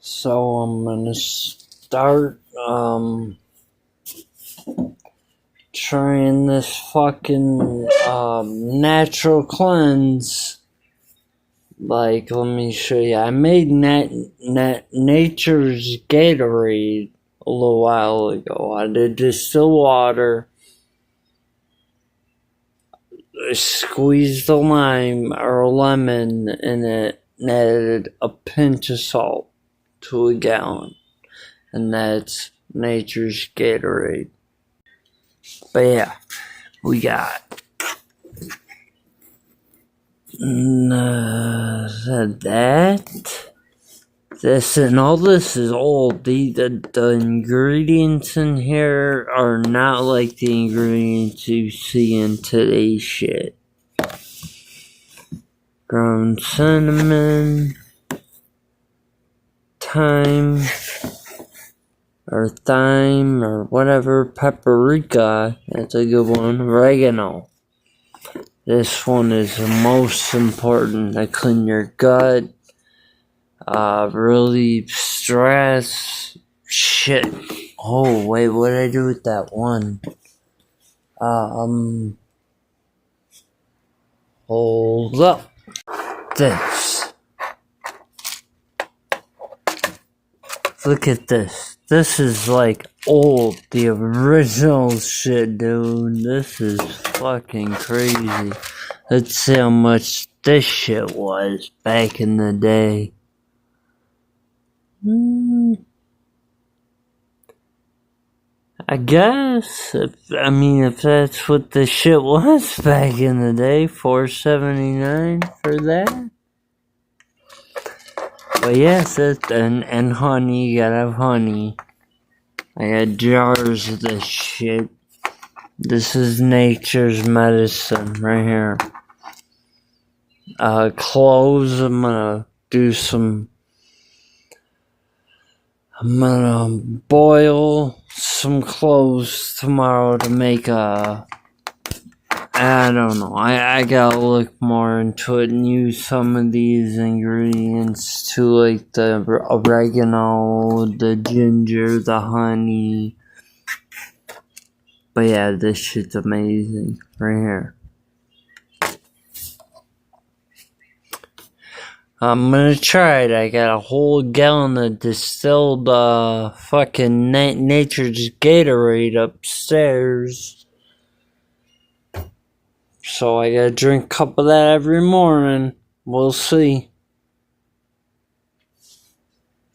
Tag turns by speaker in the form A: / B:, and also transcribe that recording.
A: So I'm gonna start trying this fucking natural cleanse. Like, let me show you. I made nature's gaterade a little while ago. I did distill water, squeezed a lime or a lemon in it, and added a pinch of salt to a gallon. And that's nature's gaterade. But yeah, we got this, and all this is old. The ingredients in here are not like the ingredients you see in today's shit. Ground cinnamon, thyme, or whatever, paprika, that's a good one, oregano. This one is the most important to clean your gut, really stress, shit. Oh, wait, what did I do with that one? Hold up. This. Look at this. This is like old, the original shit, dude. This is fucking crazy. Let's see how much this shit was back in the day. I guess, if that's what the shit was back in the day, $4.79 for that. But yes, and honey, you gotta have honey. I got jars of this shit. This is nature's medicine right here. Cloves, I'm gonna boil some cloves tomorrow to make I don't know. I gotta look more into it and use some of these ingredients too, like the oregano, the ginger, the honey. But yeah, this shit's amazing right here. I'm gonna try it. I got a whole gallon of distilled fucking nature's Gatorade upstairs. So I gotta drink a cup of that every morning. We'll see.